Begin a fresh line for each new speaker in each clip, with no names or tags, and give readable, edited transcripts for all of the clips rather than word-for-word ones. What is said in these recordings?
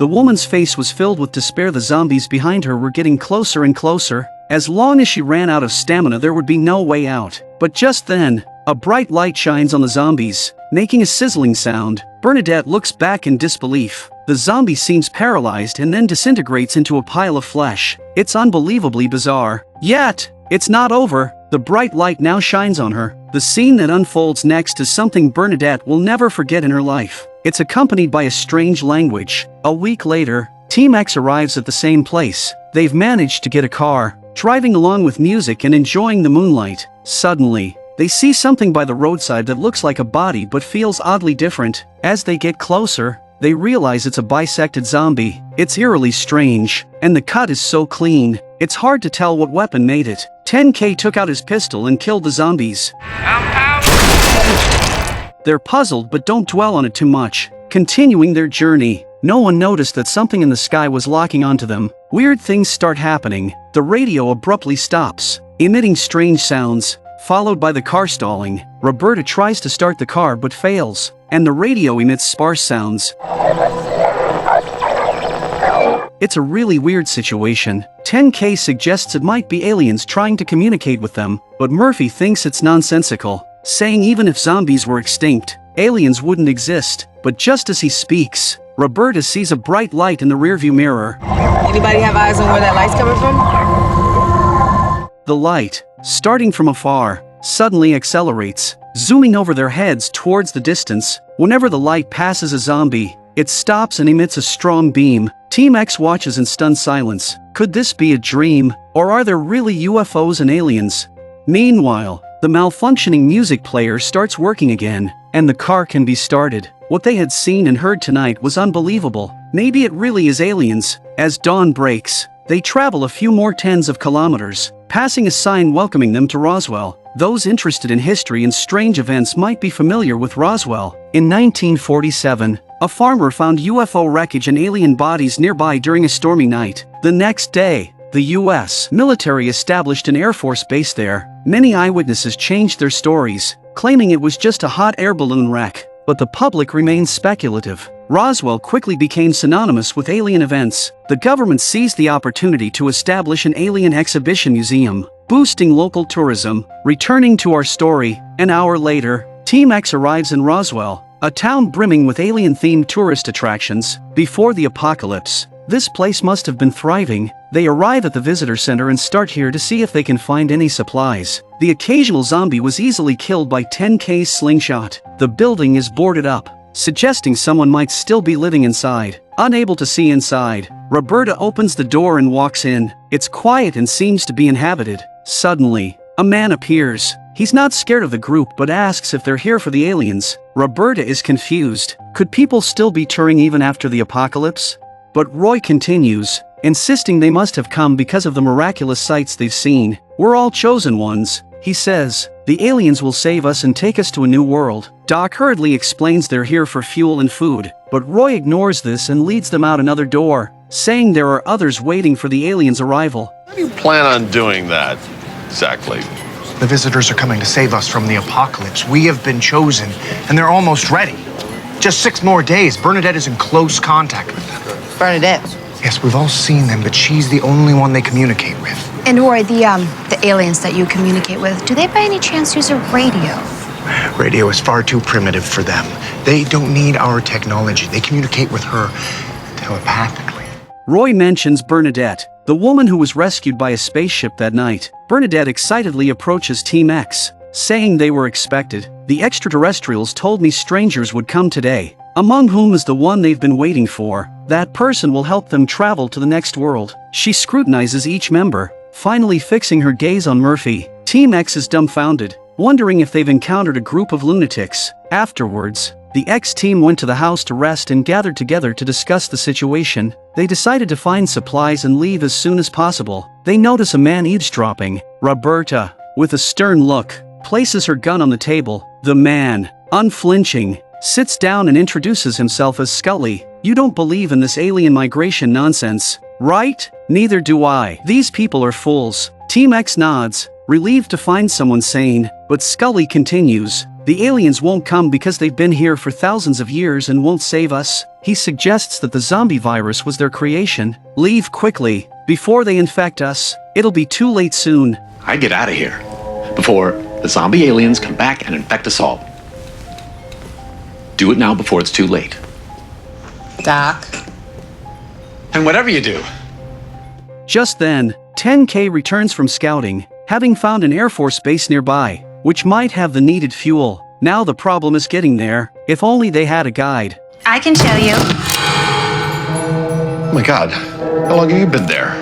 The woman's face was filled with despair. The zombies behind her were getting closer and closer. As long as she ran out of stamina, there would be no way out. But just then, a bright light shines on the zombies, making a sizzling sound. Bernadette looks back in disbelief. The zombie seems paralyzed and then disintegrates into a pile of flesh. It's unbelievably bizarre. Yet, it's not over. The bright light now shines on her. The scene that unfolds next is something Bernadette will never forget in her life. It's accompanied by a strange language. A week later, Team X arrives at the same place. They've managed to get a car, driving along with music and enjoying the moonlight. Suddenly, they see something by the roadside that looks like a body but feels oddly different. As they get closer, they realize it's a bisected zombie. It's eerily strange, and the cut is so clean, it's hard to tell what weapon made it. 10K took out his pistol and killed the zombies. They're puzzled but don't dwell on it too much. Continuing their journey, no one noticed that something in the sky was locking onto them. Weird things start happening. The radio abruptly stops, emitting strange sounds, followed by the car stalling. Roberta tries to start the car but fails, and the radio emits sparse sounds. It's a really weird situation. 10K suggests it might be aliens trying to communicate with them, but Murphy thinks it's nonsensical, saying even if zombies were extinct, aliens wouldn't exist. But just as he speaks, Roberta sees a bright light in the rearview mirror.
Anybody have eyes on where that light's coming from?
The light, starting from afar, suddenly accelerates, zooming over their heads towards the distance. Whenever the light passes a zombie, it stops and emits a strong beam. Team X watches in stunned silence. Could this be a dream, or are there really UFOs and aliens? Meanwhile, the malfunctioning music player starts working again, and the car can be started. What they had seen and heard tonight was unbelievable. Maybe it really is aliens. As dawn breaks, they travel a few more tens of kilometers, passing a sign welcoming them to Roswell. Those interested in history and strange events might be familiar with Roswell. In 1947, a farmer found UFO wreckage and alien bodies nearby during a stormy night. The next day, the U.S. military established an Air Force base there. Many eyewitnesses changed their stories, claiming it was just a hot air balloon wreck, but the public remained speculative. Roswell quickly became synonymous with alien events. The government seized the opportunity to establish an alien exhibition museum, boosting local tourism. Returning to our story, an hour later, Team X arrives in Roswell, a town brimming with alien-themed tourist attractions. Before the apocalypse, this place must have been thriving. They arrive at the visitor center and start here to see if they can find any supplies. The occasional zombie was easily killed by 10K's slingshot. The building is boarded up, suggesting someone might still be living inside. Unable to see inside, Roberta opens the door and walks in. It's quiet and seems to be inhabited. Suddenly, a man appears. He's not scared of the group but asks if they're here for the aliens. Roberta is confused. Could people still be touring even after the apocalypse? But Roy continues, insisting they must have come because of the miraculous sights they've seen. We're all chosen ones, he says. The aliens will save us and take us to a new world. Doc hurriedly explains they're here for fuel and food, but Roy ignores this and leads them out another door, saying there are others waiting for the aliens' arrival.
How do you plan on doing that, exactly?
The visitors are coming to save us from the apocalypse. We have been chosen, and they're almost ready. Just 6 more days. Bernadette is in close contact with them.
Bernadette.
Yes, we've all seen them, but she's the only one they communicate with.
And Roy, the aliens that you communicate with, do they by any chance use a radio?
Radio is far too primitive for them. They don't need our technology. They communicate with her telepathically.
Roy mentions Bernadette, the woman who was rescued by a spaceship that night. Bernadette excitedly approaches Team X, saying they were expected. The extraterrestrials told me strangers would come today, among whom is the one they've been waiting for. That person will help them travel to the next world. She scrutinizes each member, finally fixing her gaze on Murphy. Team X is dumbfounded, wondering if they've encountered a group of lunatics. Afterwards, the X team went to the house to rest and gathered together to discuss the situation. They decided to find supplies and leave as soon as possible. They notice a man eavesdropping. Roberta, with a stern look, places her gun on the table. The man, unflinching, sits down and introduces himself as Scully. You don't believe in this alien migration nonsense, right? Neither do I. These people are fools. Team X nods, relieved to find someone sane, but Scully continues. The aliens won't come because they've been here for thousands of years and won't save us. He suggests that the zombie virus was their creation. Leave quickly, before they infect us. It'll be too late soon.
I'd get out of here before the zombie aliens come back and infect us all. Do it now before it's too late.
Doc.
And whatever you do.
Just then, 10K returns from scouting, having found an Air Force base nearby, which might have the needed fuel. Now the problem is getting there. If only they had a guide.
I can show you.
Oh my God, how long have you been there?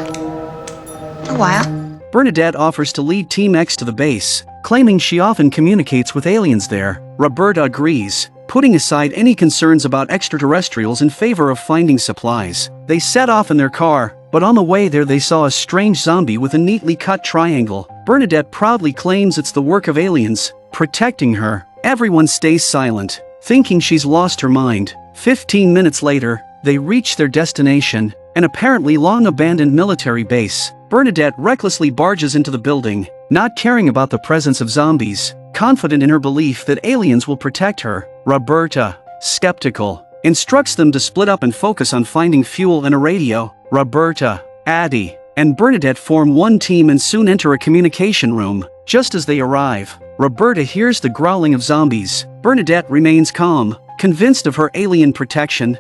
A while.
Bernadette offers to lead Team X to the base, claiming she often communicates with aliens there. Roberta agrees, putting aside any concerns about extraterrestrials in favor of finding supplies. They set off in their car, but on the way there they saw a strange zombie with a neatly cut triangle. Bernadette proudly claims it's the work of aliens, protecting her. Everyone stays silent, thinking she's lost her mind. 15 minutes later, they reach their destination, an apparently long-abandoned military base. Bernadette recklessly barges into the building, not caring about the presence of zombies, confident in her belief that aliens will protect her. Roberta, skeptical, instructs them to split up and focus on finding fuel and a radio. Roberta, Addie, and Bernadette form one team and soon enter a communication room. Just as they arrive, Roberta hears the growling of zombies. Bernadette remains calm, convinced of her alien protection.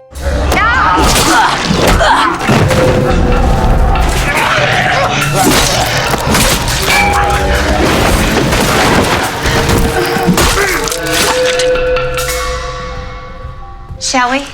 Shall we?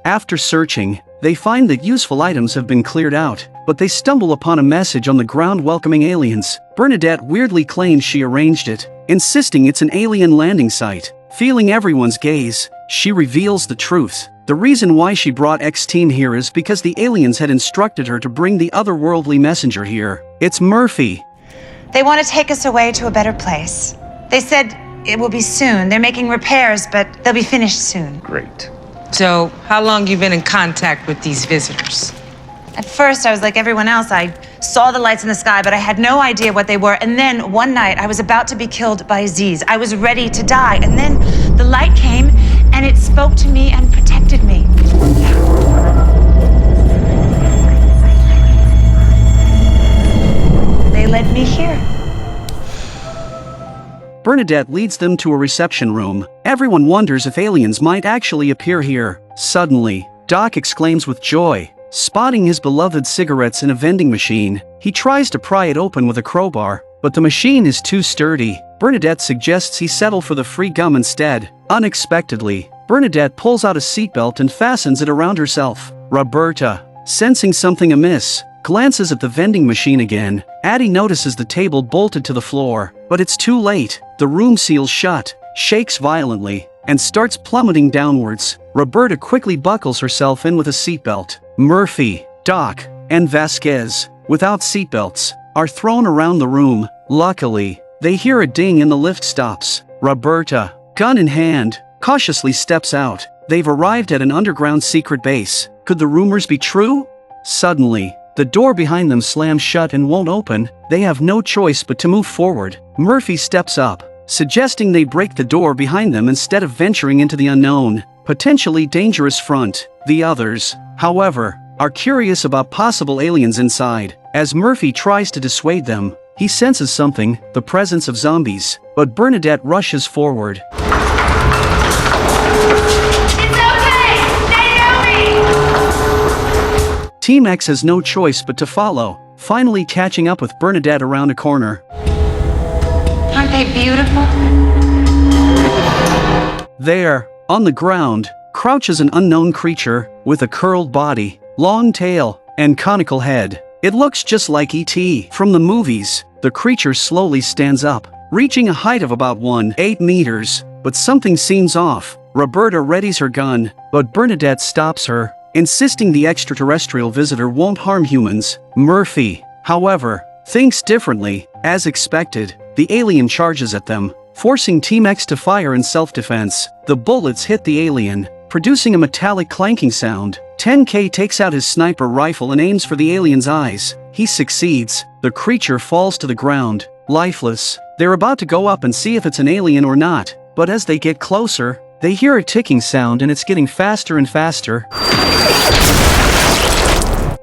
After searching, they find that useful items have been cleared out, but they stumble upon a message on the ground welcoming aliens. Bernadette weirdly claims she arranged it, insisting it's an alien landing site. Feeling everyone's gaze, she reveals the truth. The reason why she brought X-Team here is because the aliens had instructed her to bring the otherworldly messenger here. It's Murphy.
They want to take us away to a better place. They said it will be soon. They're making repairs, but they'll be finished soon.
Great.
So, how long you been in contact with these visitors?
At first, I was like everyone else. I saw the lights in the sky, but I had no idea what they were. And then one night, I was about to be killed by Aziz. I was ready to die. And then the light came, and it spoke to me and protected me. They led me here.
Bernadette leads them to a reception room. Everyone wonders if aliens might actually appear here. Suddenly, Doc exclaims with joy, spotting his beloved cigarettes in a vending machine. He tries to pry it open with a crowbar, but the machine is too sturdy. Bernadette suggests he settle for the free gum instead. Unexpectedly, Bernadette pulls out a seatbelt and fastens it around herself. Roberta, sensing something amiss, glances at the vending machine again. Addie notices the table bolted to the floor, but it's too late. The room seals shut, shakes violently, and starts plummeting downwards. Roberta quickly buckles herself in with a seatbelt. Murphy, Doc, and Vasquez, without seatbelts, are thrown around the room. Luckily, they hear a ding and the lift stops. Roberta, gun in hand, cautiously steps out. They've arrived at an underground secret base. Could the rumors be true? Suddenly, the door behind them slams shut and won't open. They have no choice but to move forward. Murphy steps up, suggesting they break the door behind them instead of venturing into the unknown, potentially dangerous front. The others, however, are curious about possible aliens inside. As Murphy tries to dissuade them, he senses something, the presence of zombies, but Bernadette rushes forward. Team X has no choice but to follow, finally catching up with Bernadette around a corner.
Aren't they beautiful?
There, on the ground, crouches an unknown creature with a curled body, long tail, and conical head. It looks just like E.T. from the movies. The creature slowly stands up, reaching a height of about 1.8 meters, but something seems off. Roberta readies her gun, but Bernadette stops her, insisting the extraterrestrial visitor won't harm humans. Murphy, however, thinks differently. As expected, the alien charges at them, forcing Team X to fire in self-defense. The bullets hit the alien, producing a metallic clanking sound. 10K takes out his sniper rifle and aims for the alien's eyes. He succeeds. The creature falls to the ground, lifeless. They're about to go up and see if it's an alien or not, but as they get closer, they hear a ticking sound and it's getting faster and faster.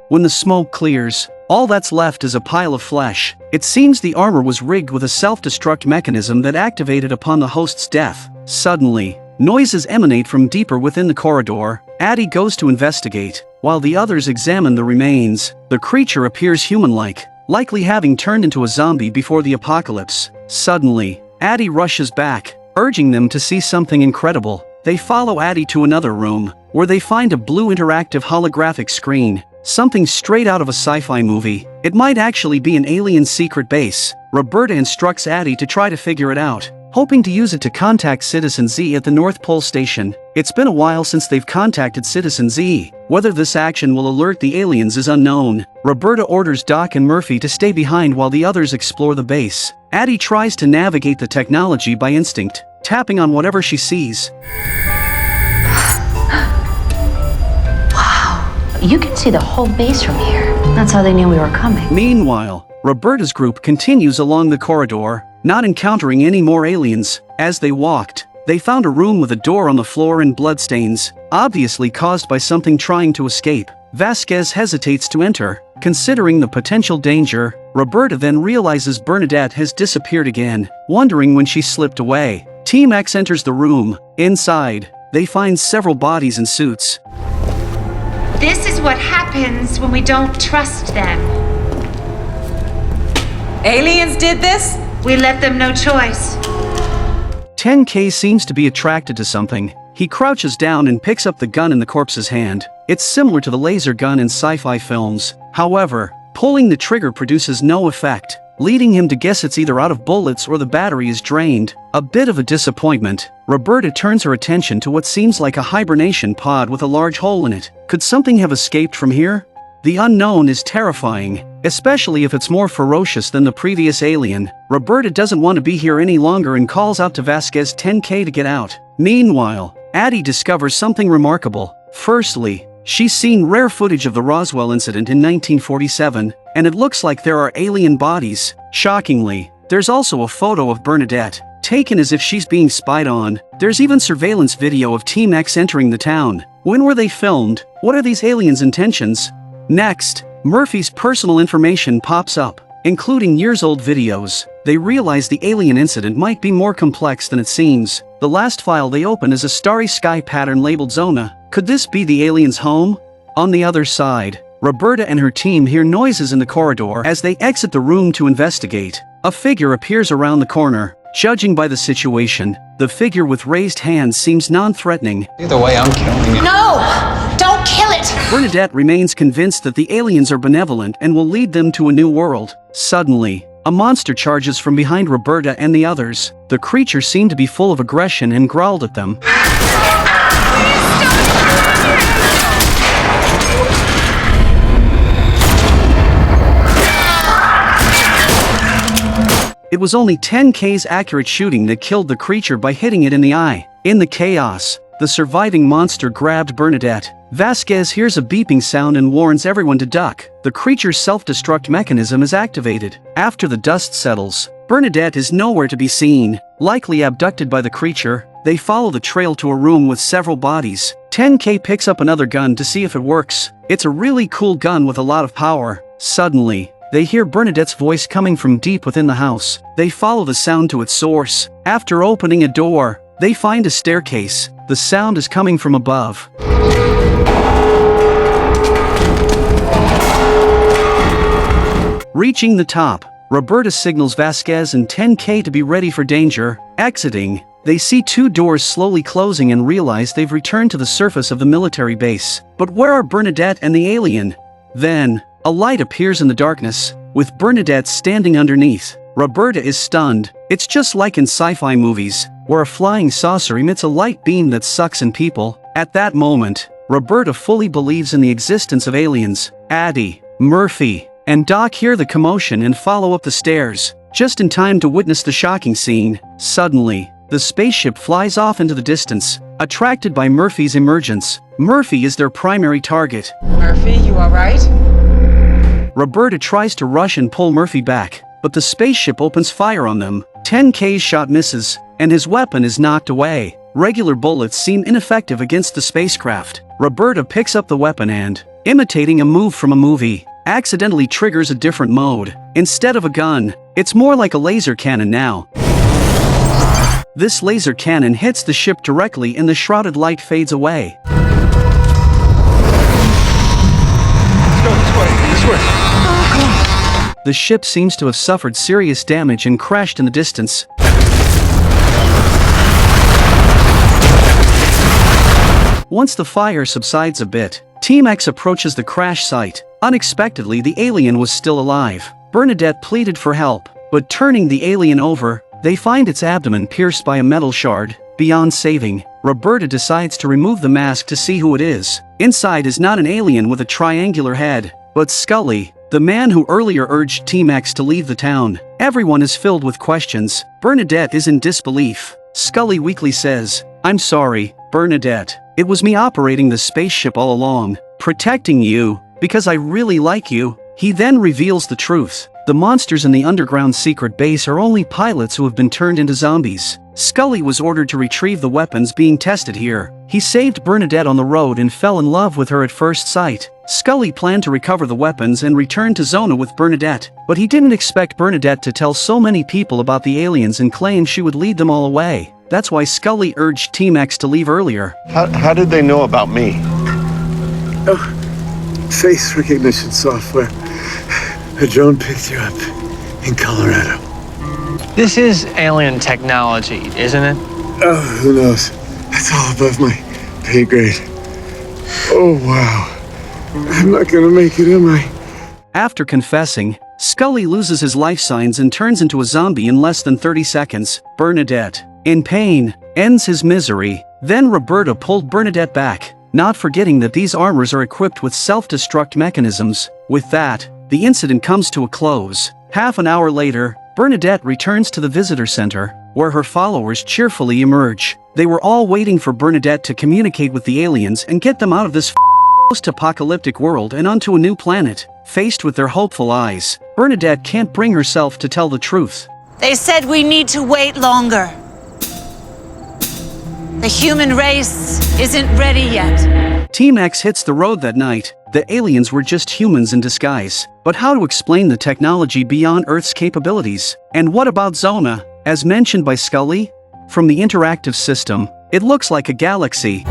When the smoke clears, all that's left is a pile of flesh. It seems the armor was rigged with a self-destruct mechanism that activated upon the host's death. Suddenly, noises emanate from deeper within the corridor. Addie goes to investigate, while the others examine the remains. The creature appears human-like, likely having turned into a zombie before the apocalypse. Suddenly, Addie rushes back, urging them to see something incredible. They follow Addie to another room, where they find a blue interactive holographic screen. Something straight out of a sci-fi movie. It might actually be an alien secret base. Roberta instructs Addie to try to figure it out, hoping to use it to contact Citizen Z at the North Pole Station. It's been a while since they've contacted Citizen Z. Whether this action will alert the aliens is unknown. Roberta orders Doc and Murphy to stay behind while the others explore the base. Addie tries to navigate the technology by instinct, tapping on whatever she sees.
You can see the whole base from here. That's how they knew we were coming.
Meanwhile, Roberta's group continues along the corridor, not encountering any more aliens. As they walked, they found a room with a door on the floor and bloodstains, obviously caused by something trying to escape. Vasquez hesitates to enter, considering the potential danger. Roberta then realizes Bernadette has disappeared again, wondering when she slipped away. Team X enters the room. Inside, they find several bodies and suits.
This is what happens when we don't trust them.
Aliens did this?
We left them no choice.
10K seems to be attracted to something. He crouches down and picks up the gun in the corpse's hand. It's similar to the laser gun in sci-fi films. However, pulling the trigger produces no effect, leading him to guess it's either out of bullets or the battery is drained. A bit of a disappointment. Roberta turns her attention to what seems like a hibernation pod with a large hole in it. Could something have escaped from here? The unknown is terrifying, especially if it's more ferocious than the previous alien. Roberta doesn't want to be here any longer and calls out to Vasquez 10K to get out. Meanwhile, Addie discovers something remarkable. Firstly, she's seen rare footage of the Roswell incident in 1947, and it looks like there are alien bodies. Shockingly, there's also a photo of Bernadette, taken as if she's being spied on. There's even surveillance video of Team X entering the town. When were they filmed? What are these aliens' intentions? Next, Murphy's personal information pops up, including years-old videos. They realize the alien incident might be more complex than it seems. The last file they open is a starry sky pattern labeled Zona. Could this be the aliens' home? On the other side, Roberta and her team hear noises in the corridor. As they exit the room to investigate, a figure appears around the corner. Judging by the situation, the figure with raised hands seems non-threatening.
Either way, I'm killing it.
No! Don't kill it!
Bernadette remains convinced that the aliens are benevolent and will lead them to a new world. Suddenly, a monster charges from behind Roberta and the others. The creature seemed to be full of aggression and growled at them. It was only 10K's accurate shooting that killed the creature by hitting it in the eye. In the chaos, the surviving monster grabbed Bernadette. Vasquez hears a beeping sound and warns everyone to duck. The creature's self-destruct mechanism is activated. After the dust settles, Bernadette is nowhere to be seen. Likely abducted by the creature, they follow the trail to a room with several bodies. 10K picks up another gun to see if it works. It's a really cool gun with a lot of power. Suddenly, they hear Bernadette's voice coming from deep within the house. They follow the sound to its source. After opening a door, they find a staircase. The sound is coming from above. Reaching the top, Roberta signals Vasquez and 10K to be ready for danger. Exiting, they see two doors slowly closing and realize they've returned to the surface of the military base. But where are Bernadette and the alien? Then, a light appears in the darkness, with Bernadette standing underneath. Roberta is stunned. It's just like in sci-fi movies, where a flying saucer emits a light beam that sucks in people. At that moment, Roberta fully believes in the existence of aliens. Addie, Murphy, and Doc hear the commotion and follow up the stairs, just in time to witness the shocking scene. Suddenly, the spaceship flies off into the distance, attracted by Murphy's emergence. Murphy is their primary target.
Murphy, you all right?
Roberta tries to rush and pull Murphy back, but the spaceship opens fire on them. 10K's shot misses, and his weapon is knocked away. Regular bullets seem ineffective against the spacecraft. Roberta picks up the weapon and, imitating a move from a movie, accidentally triggers a different mode. Instead of a gun, it's more like a laser cannon now. This laser cannon hits the ship directly and the shrouded light fades away.
This way.
The ship seems to have suffered serious damage and crashed in the distance. Once the fire subsides a bit, Team X approaches the crash site. Unexpectedly, the alien was still alive. Bernadette pleaded for help, but turning the alien over, they find its abdomen pierced by a metal shard. Beyond saving, Roberta decides to remove the mask to see who it is. Inside is not an alien with a triangular head, but Scully, the man who earlier urged Team X to leave the town. Everyone is filled with questions. Bernadette is in disbelief. Scully weakly says, "I'm sorry, Bernadette. It was me operating the spaceship all along, protecting you, because I really like you." He then reveals the truth. The monsters in the underground secret base are only pilots who have been turned into zombies. Scully was ordered to retrieve the weapons being tested here. He saved Bernadette on the road and fell in love with her at first sight. Scully planned to recover the weapons and return to Zona with Bernadette, but he didn't expect Bernadette to tell so many people about the aliens and claim she would lead them all away. That's why Scully urged Team X to leave earlier.
How did they know about me?
Oh, face recognition software. A drone picked you up in Colorado.
This is alien technology, isn't it?
Oh, who knows? That's all above my pay grade. Oh, wow. I'm not gonna make it, am I?
After confessing, Scully loses his life signs and turns into a zombie in less than 30 seconds. Bernadette, in pain, ends his misery. Then Roberta pulled Bernadette back, not forgetting that these armors are equipped with self-destruct mechanisms. With that, the incident comes to a close. Half an hour later, Bernadette returns to the visitor center, where her followers cheerfully emerge. They were all waiting for Bernadette to communicate with the aliens and get them out of this post-apocalyptic world and onto a new planet. Faced with their hopeful eyes, Bernadette can't bring herself to tell the truth.
They said we need to wait longer. The human race isn't ready yet.
Team X hits the road that night. The aliens were just humans in disguise. But how to explain the technology beyond Earth's capabilities? And what about Zona? As mentioned by Scully, from the interactive system, it looks like a galaxy.